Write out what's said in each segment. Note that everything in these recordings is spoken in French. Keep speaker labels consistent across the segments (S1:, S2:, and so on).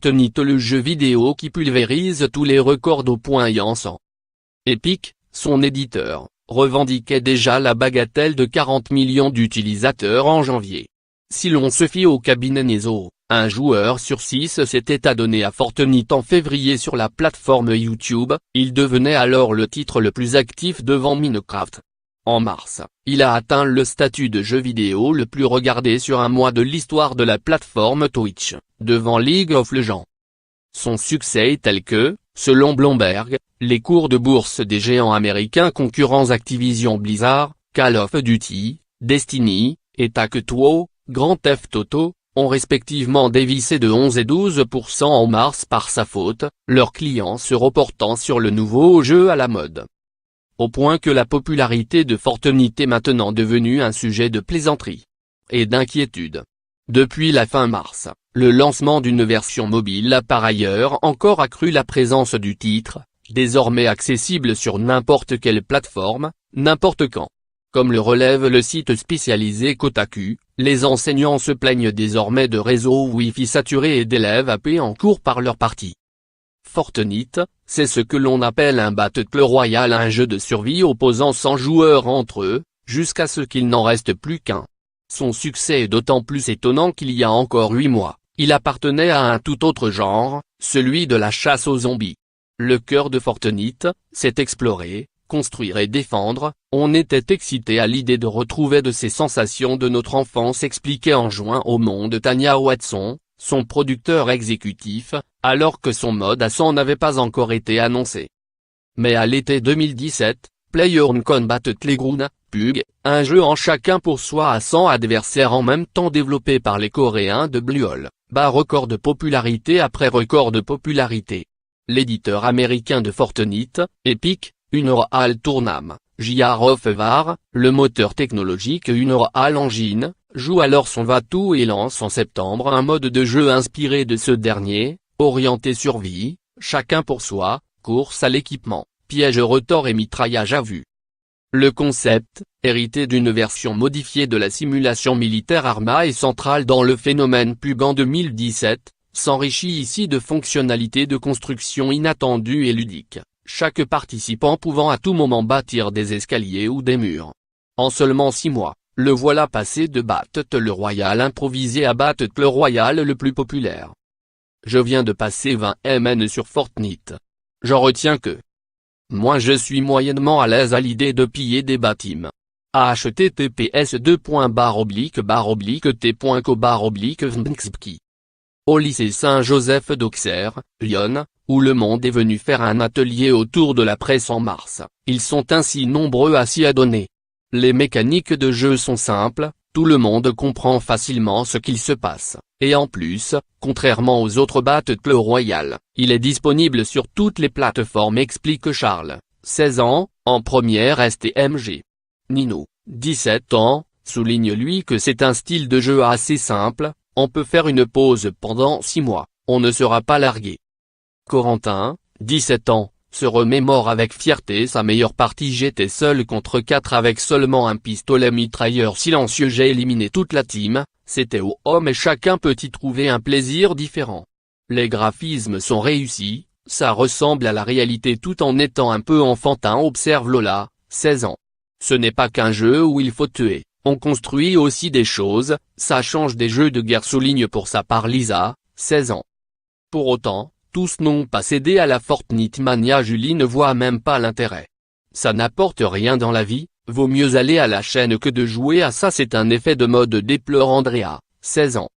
S1: Fortnite, le jeu vidéo qui pulvérise tous les records au point et en sang. Epic, son éditeur, revendiquait déjà la bagatelle de 40 millions d'utilisateurs en janvier. Si l'on se fie au cabinet Nizzo, un joueur sur 6 s'était adonné à Fortnite en février sur la plateforme YouTube, il devenait alors le titre le plus actif devant Minecraft. En mars, il a atteint le statut de jeu vidéo le plus regardé sur un mois de l'histoire de la plateforme Twitch, devant League of Legends. Son succès est tel que, selon Bloomberg, les cours de bourse des géants américains concurrents Activision Blizzard, Call of Duty, Destiny, et Take-Two, Grand Theft Auto, ont respectivement dévissé de 11 et 12% en mars par sa faute, leurs clients se reportant sur le nouveau jeu à la mode. Au point que la popularité de Fortnite est maintenant devenue un sujet de plaisanterie et d'inquiétude. Depuis la fin mars, le lancement d'une version mobile a par ailleurs encore accru la présence du titre, désormais accessible sur n'importe quelle plateforme, n'importe quand. Comme le relève le site spécialisé Kotaku, les enseignants se plaignent désormais de réseaux Wi-Fi saturés et d'élèves happés en cours par leur partie. Fortnite, c'est ce que l'on appelle un Battle Royale, un jeu de survie opposant 100 joueurs entre eux, jusqu'à ce qu'il n'en reste plus qu'un. Son succès est d'autant plus étonnant qu'il y a encore 8 mois, il appartenait à un tout autre genre, celui de la chasse aux zombies. Le cœur de Fortnite, c'est explorer, construire et défendre. On était excité à l'idée de retrouver de ces sensations de notre enfance, expliquait en juin au Monde Tanya Watson, son producteur exécutif, alors que son mode à 100 n'avait pas encore été annoncé. Mais à l'été 2017, PlayerUnknown's Battlegrounds, PUBG, un jeu en chacun pour soi à 100 adversaires en même temps développé par les Coréens de Bluehole, bat record de popularité après record de popularité. L'éditeur américain de Fortnite, Epic, Unreal Tournament, J.R. of Var, le moteur technologique Unreal Engine, joue alors son va-tout et lance en septembre un mode de jeu inspiré de ce dernier, orienté survie, chacun pour soi, course à l'équipement, piège retors et mitraillage à vue. Le concept, hérité d'une version modifiée de la simulation militaire Arma et central dans le phénomène PUBG en 2017, s'enrichit ici de fonctionnalités de construction inattendues et ludiques, chaque participant pouvant à tout moment bâtir des escaliers ou des murs. En seulement 6 mois, le voilà passé de Battle Royale improvisé à Battle Royale le plus populaire. Je viens de passer 20 MN sur Fortnite. J'en retiens que moi je suis moyennement à l'aise à l'idée de piller des bâtiments. https://t.co/vnxpki. Au lycée Saint-Joseph d'Auxerre, Lyon, où le monde est venu faire un atelier autour de la presse en mars, ils sont ainsi nombreux à s'y adonner. Les mécaniques de jeu sont simples, tout le monde comprend facilement ce qu'il se passe, et en plus, contrairement aux autres Battle Royale, il est disponible sur toutes les plateformes, explique Charles, 16 ans, en première STMG. Nino, 17 ans, souligne lui que c'est un style de jeu assez simple, on peut faire une pause pendant 6 mois, on ne sera pas largué. Corentin, 17 ans, se remémore avec fierté sa meilleure partie. J'étais seul contre 4 avec seulement un pistolet mitrailleur silencieux, j'ai éliminé toute la team, c'était au homme et chacun peut y trouver un plaisir différent. Les graphismes sont réussis, ça ressemble à la réalité tout en étant un peu enfantin, observe Lola, 16 ans. Ce n'est pas qu'un jeu où il faut tuer, on construit aussi des choses, ça change des jeux de guerre, souligne pour sa part Lisa, 16 ans. Pour autant, tous n'ont pas cédé à la Fortnite mania. Julie ne voit même pas l'intérêt. Ça n'apporte rien dans la vie, vaut mieux aller à la chaîne que de jouer à ça, c'est un effet de mode, déplore Andrea, 16 ans.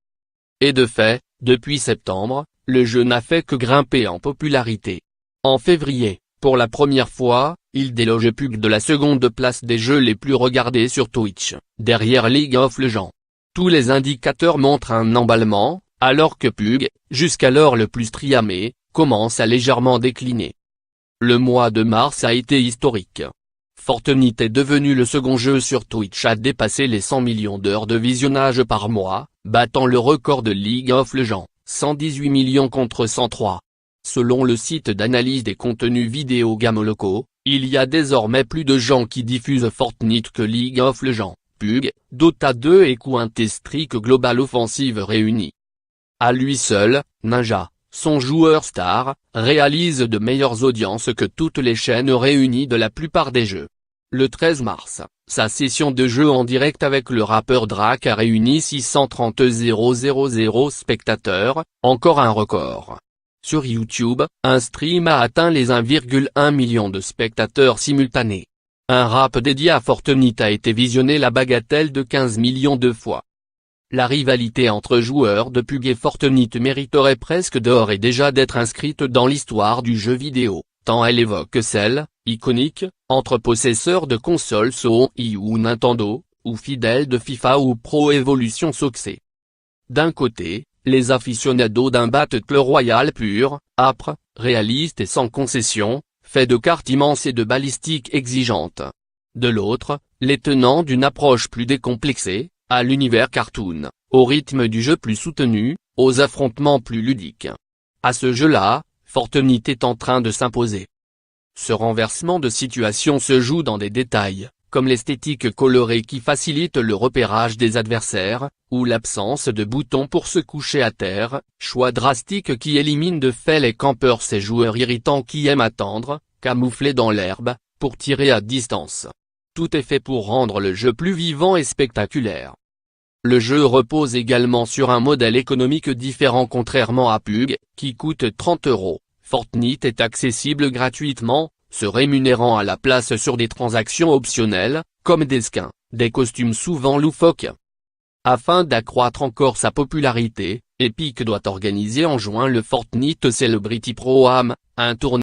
S1: Et de fait, depuis septembre, le jeu n'a fait que grimper en popularité. En février, pour la première fois, il déloge PUBG de la seconde place des jeux les plus regardés sur Twitch, derrière League of Legends. Tous les indicateurs montrent un emballement, alors que PUBG, jusqu'alors le plus streamé, commence à légèrement décliner. Le mois de mars a été historique. Fortnite est devenu le second jeu sur Twitch à dépasser les 100 millions d'heures de visionnage par mois, battant le record de League of Legends, 118 millions contre 103. Selon le site d'analyse des contenus vidéo Gamoloco, il y a désormais plus de gens qui diffusent Fortnite que League of Legends, PUBG, Dota 2 et Counter-Strike Global Offensive réunis. À lui seul, Ninja, son joueur star, réalise de meilleures audiences que toutes les chaînes réunies de la plupart des jeux. Le 13 mars, sa session de jeu en direct avec le rappeur Drake a réuni 630 000 spectateurs, encore un record. Sur YouTube, un stream a atteint les 1,1 million de spectateurs simultanés. Un rap dédié à Fortnite a été visionné la bagatelle de 15 millions de fois. La rivalité entre joueurs de PUBG et Fortnite mériterait presque d'ores et déjà d'être inscrite dans l'histoire du jeu vidéo, tant elle évoque celle, iconique, entre possesseurs de consoles Sony ou Nintendo, ou fidèles de FIFA ou Pro Evolution Soccer. D'un côté, les aficionados d'un battle royal pur, âpre, réaliste et sans concession, fait de cartes immenses et de balistiques exigeantes. De l'autre, les tenants d'une approche plus décomplexée, à l'univers cartoon, au rythme du jeu plus soutenu, aux affrontements plus ludiques. À ce jeu-là, Fortnite est en train de s'imposer. Ce renversement de situation se joue dans des détails, comme l'esthétique colorée qui facilite le repérage des adversaires, ou l'absence de boutons pour se coucher à terre, choix drastique qui élimine de fait les campeurs, ces joueurs irritants qui aiment attendre, camouflés dans l'herbe, pour tirer à distance. Tout est fait pour rendre le jeu plus vivant et spectaculaire. Le jeu repose également sur un modèle économique différent contrairement à PUBG, qui coûte 30 €. Fortnite est accessible gratuitement, se rémunérant à la place sur des transactions optionnelles, comme des skins, des costumes souvent loufoques. Afin d'accroître encore sa popularité, Epic doit organiser en juin le Fortnite Celebrity Pro-Am, un tournoi